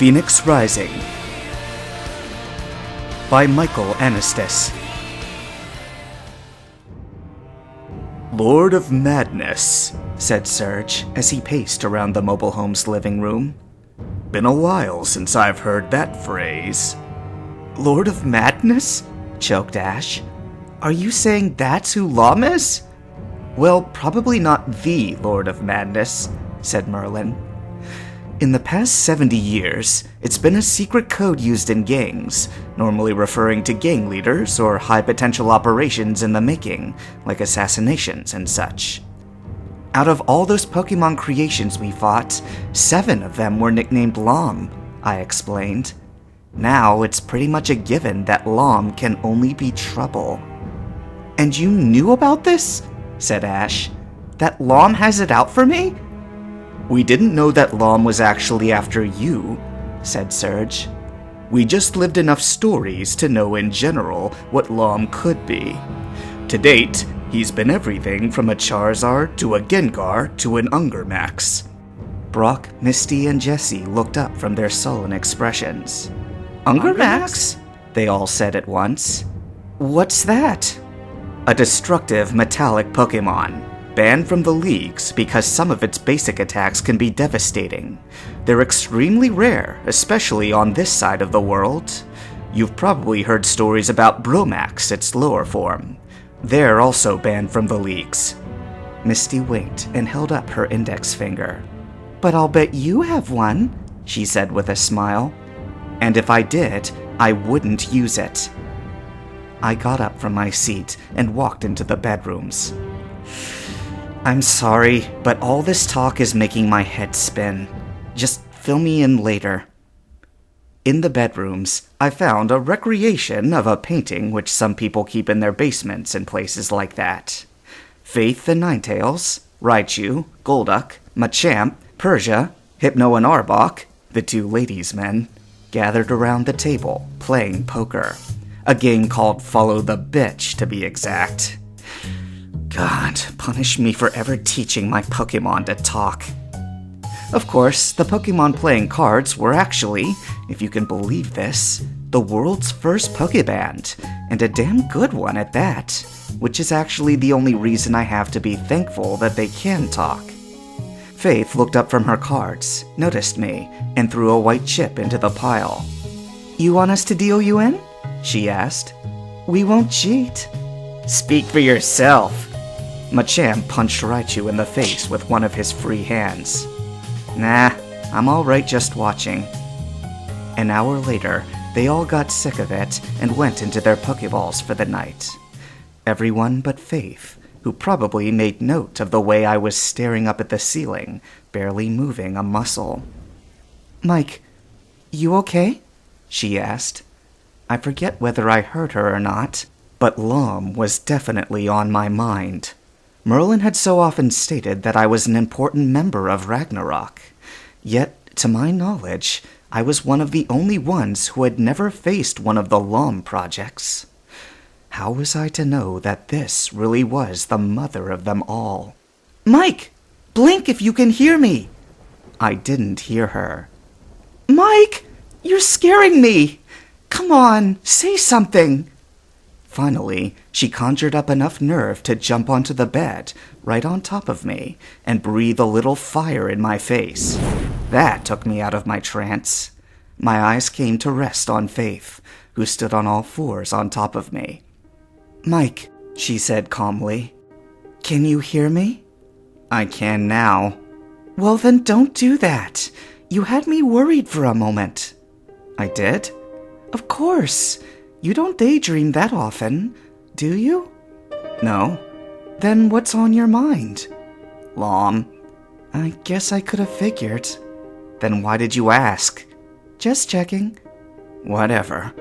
Phoenix Rising by Michael Anastas. Lord of Madness, said Serge as he paced around the mobile home's living room. Been a while since I've heard that phrase. Lord of Madness? Choked Ash. Are you saying that's who Lom is? Well, probably not the Lord of Madness, said Merlin. In the past 70 years, it's been a secret code used in gangs, normally referring to gang leaders or high-potential operations in the making, like assassinations and such. Out of all those Pokemon creations we fought, 7 of them were nicknamed Lom, I explained. Now it's pretty much a given that Lom can only be trouble. And you knew about this? Said Ash. That Lom has it out for me? We didn't know that Lom was actually after you, said Serge. We just lived enough stories to know in general what Lom could be. To date, he's been everything from a Charizard to a Gengar to an Ungermax. Brock, Misty, and Jessie looked up from their sullen expressions. Ungermax? They all said at once. What's that? A destructive metallic Pokemon. Banned from the leagues because some of its basic attacks can be devastating. They're extremely rare, especially on this side of the world. You've probably heard stories about Bromax, its lower form. They're also banned from the leagues. Misty winked and held up her index finger. But I'll bet you have one, she said with a smile. And if I did, I wouldn't use it. I got up from my seat and walked into the bedrooms. I'm sorry, but all this talk is making my head spin. Just fill me in later. In the bedrooms, I found a recreation of a painting which some people keep in their basements and places like that. Faith and Ninetales, Raichu, Golduck, Machamp, Persia, Hypno and Arbok, the 2 ladies' men, gathered around the table, playing poker. A game called Follow the Bitch, to be exact. God, punish me for ever teaching my Pokemon to talk. Of course, the Pokemon playing cards were actually, if you can believe this, the world's first Pokeband, and a damn good one at that, which is actually the only reason I have to be thankful that they can talk. Faith looked up from her cards, noticed me, and threw a white chip into the pile. You want us to deal you in? She asked. We won't cheat. Speak for yourself. Machamp punched Raichu in the face with one of his free hands. Nah, I'm alright just watching. An hour later, they all got sick of it and went into their Pokeballs for the night. Everyone but Faith, who probably made note of the way I was staring up at the ceiling, barely moving a muscle. Mike, you okay? She asked. I forget whether I heard her or not, but Lom was definitely on my mind. Merlin had so often stated that I was an important member of Ragnarok. Yet, to my knowledge, I was one of the only ones who had never faced one of the Lom projects. How was I to know that this really was the mother of them all? Mike! Blink if you can hear me! I didn't hear her. Mike! You're scaring me! Come on, say something! Finally, she conjured up enough nerve to jump onto the bed, right on top of me, and breathe a little fire in my face. That took me out of my trance. My eyes came to rest on Faith, who stood on all fours on top of me. Mike, she said calmly, can you hear me? I can now. Well then don't do that. You had me worried for a moment. I did? Of course. You don't daydream that often, do you? No. Then what's on your mind? Lom. I guess I could have figured. Then why did you ask? Just checking. Whatever.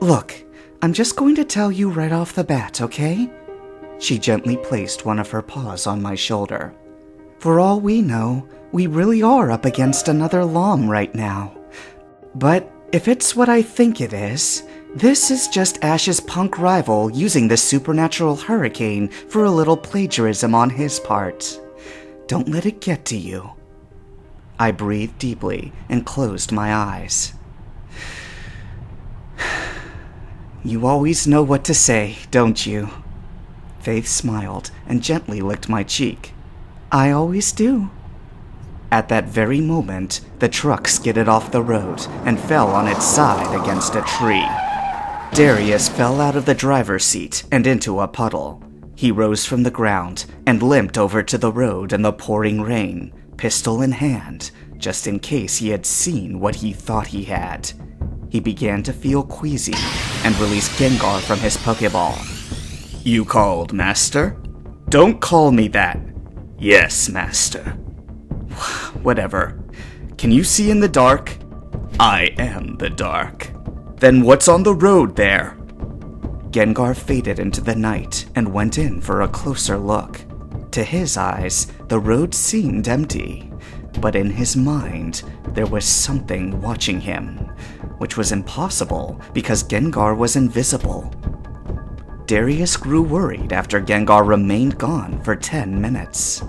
Look, I'm just going to tell you right off the bat, okay? She gently placed one of her paws on my shoulder. For all we know, we really are up against another Lom right now. But if it's what I think it is, this is just Ash's punk rival using the supernatural hurricane for a little plagiarism on his part. Don't let it get to you. I breathed deeply and closed my eyes. You always know what to say, don't you? Faith smiled and gently licked my cheek. I always do. At that very moment, the truck skidded off the road and fell on its side against a tree. Darius fell out of the driver's seat and into a puddle. He rose from the ground and limped over to the road in the pouring rain, pistol in hand, just in case he had seen what he thought he had. He began to feel queasy and released Gengar from his Pokeball. You called, Master? Don't call me that. Yes, Master. Whatever. Can you see in the dark? I am the dark. Then what's on the road there? Gengar faded into the night and went in for a closer look. To his eyes, the road seemed empty, but in his mind, there was something watching him, which was impossible because Gengar was invisible. Darius grew worried after Gengar remained gone for 10 minutes.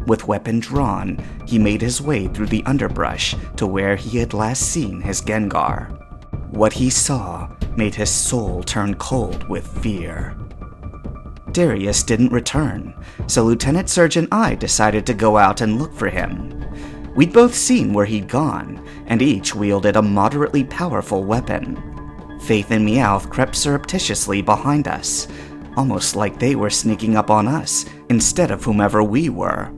With weapon drawn, he made his way through the underbrush to where he had last seen his Gengar. What he saw made his soul turn cold with fear. Darius didn't return, so Lieutenant Surge and I decided to go out and look for him. We'd both seen where he'd gone, and each wielded a moderately powerful weapon. Faith and Meowth crept surreptitiously behind us, almost like they were sneaking up on us instead of whomever we were.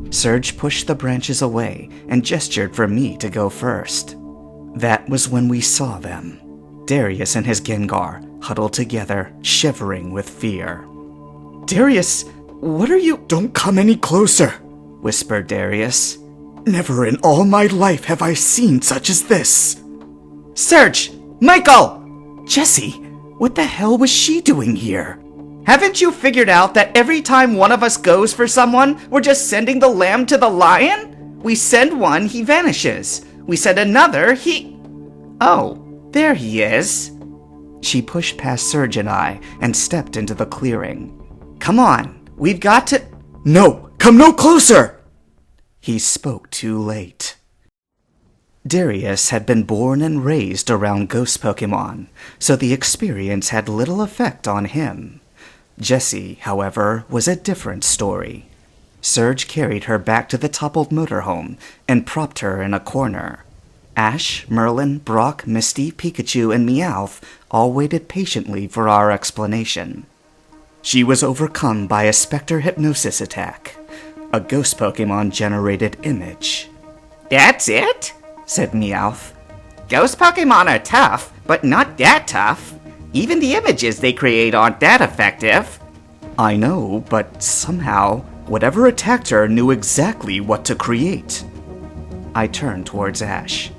Surge pushed the branches away and gestured for me to go first. That was when we saw them. Darius and his Gengar huddled together, shivering with fear. Darius, what are you— Don't come any closer, whispered Darius. Never in all my life have I seen such as this. Surge! Michael! Jessie, what the hell was she doing here? Haven't you figured out that every time one of us goes for someone, we're just sending the lamb to the lion? We send one, he vanishes. We send another, he— Oh, there he is. She pushed past Surge and I and stepped into the clearing. Come on, we've got to— No, come no closer! He spoke too late. Darius had been born and raised around ghost Pokemon, so the experience had little effect on him. Jessie, however, was a different story. Surge carried her back to the toppled motorhome and propped her in a corner. Ash, Merlin, Brock, Misty, Pikachu, and Meowth all waited patiently for our explanation. She was overcome by a Spectre Hypnosis attack, a ghost Pokemon-generated image. That's it? Said Meowth. Ghost Pokemon are tough, but not that tough. Even the images they create aren't that effective. I know, but somehow, whatever attacked her knew exactly what to create. I turned towards Ash.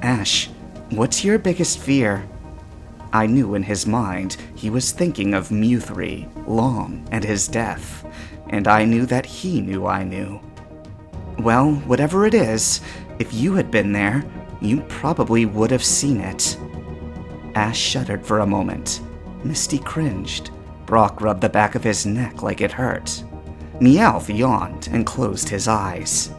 Ash, what's your biggest fear? I knew in his mind he was thinking of Mew3, Long, and his death, and I knew that he knew I knew. Well, whatever it is, if you had been there, you probably would have seen it. Ash shuddered for a moment. Misty cringed. Brock rubbed the back of his neck like it hurt. Meowth yawned and closed his eyes.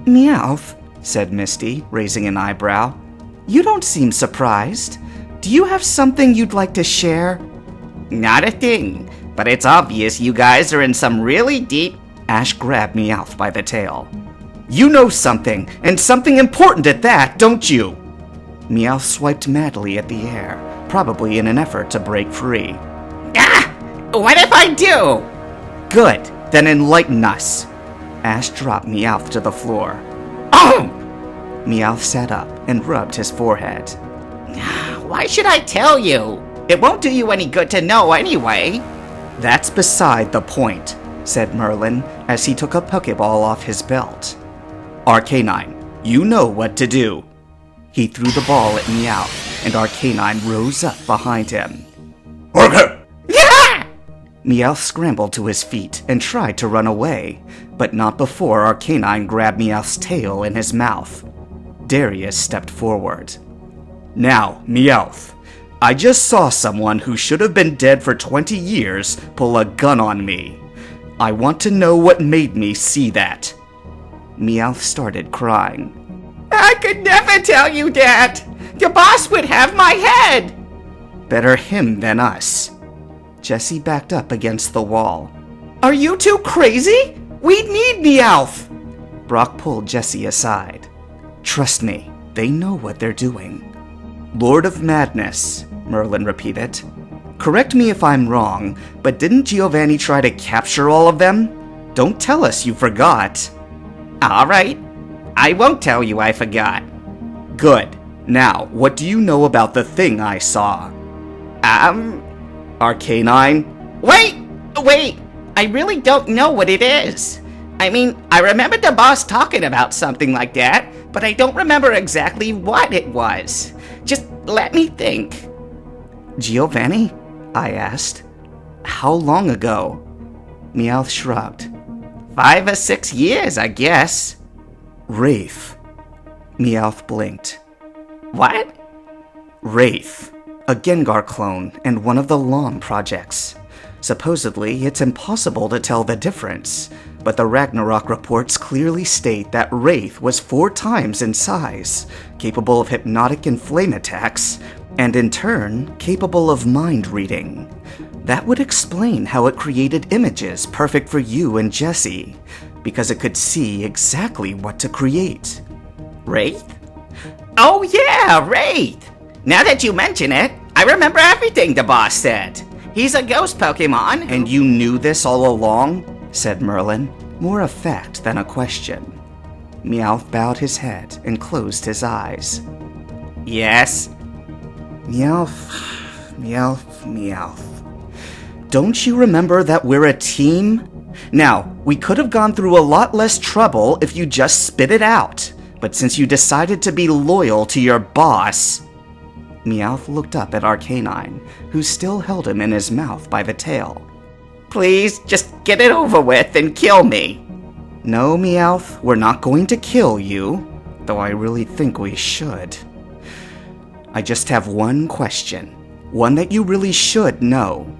Meowth, said Misty, raising an eyebrow. You don't seem surprised. Do you have something you'd like to share? Not a thing, but it's obvious you guys are in some really deep— Ash grabbed Meowth by the tail. You know something, and something important at that, don't you? Meowth swiped madly at the air, probably in an effort to break free. Ah! What if I do? Good, then enlighten us. Ash dropped Meowth to the floor. Oh! Meowth sat up and rubbed his forehead. Why should I tell you? It won't do you any good to know anyway. That's beside the point, said Merlin as he took a Pokeball off his belt. Arcanine, you know what to do. He threw the ball at Meowth, and Arcanine rose up behind him. Okay. Yeah! Meowth scrambled to his feet and tried to run away, but not before Arcanine grabbed Meowth's tail in his mouth. Darius stepped forward. Now, Meowth, I just saw someone who should have been dead for 20 years pull a gun on me. I want to know what made me see that. Meowth started crying. I could never tell you that! The boss would have my head! Better him than us. Jessie backed up against the wall. Are you two crazy? We need Meowth! Brock pulled Jessie aside. Trust me, they know what they're doing. Lord of Madness, Merlin repeated. Correct me if I'm wrong, but didn't Giovanni try to capture all of them? Don't tell us you forgot. All right. I won't tell you I forgot. Good. Now, what do you know about the thing I saw? Arcanine? Wait! I really don't know what it is. I mean, I remember the boss talking about something like that, but I don't remember exactly what it was. Just let me think. Giovanni? I asked. How long ago? Meowth shrugged. 5 or 6 years, I guess. Wraith. Meowth blinked. What? Wraith. A Gengar clone and one of the LOM projects. Supposedly, it's impossible to tell the difference, but the Ragnarok reports clearly state that Wraith was 4 times in size, capable of hypnotic and flame attacks, and in turn, capable of mind reading. That would explain how it created images perfect for you and Jessie, because it could see exactly what to create. Wraith? Oh yeah, Wraith! Now that you mention it, I remember everything the boss said. He's a ghost Pokemon. And you knew this all along? Said Merlin, more a fact than a question. Meowth bowed his head and closed his eyes. Yes? Meowth, Meowth, Meowth. Don't you remember that we're a team? Now, we could have gone through a lot less trouble if you just spit it out. But since you decided to be loyal to your boss... Meowth looked up at Arcanine, who still held him in his mouth by the tail. Please, just get it over with and kill me. No, Meowth, we're not going to kill you, though I really think we should. I just have one question, one that you really should know.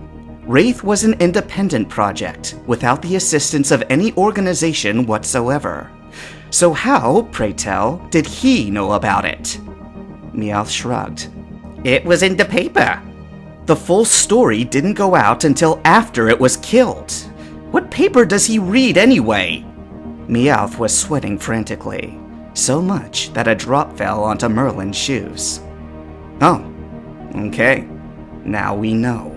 Wraith was an independent project, without the assistance of any organization whatsoever. So how, pray tell, did he know about it? Meowth shrugged. It was in the paper. The full story didn't go out until after it was killed. What paper does he read anyway? Meowth was sweating frantically, so much that a drop fell onto Merlin's shoes. Oh, okay. Now we know.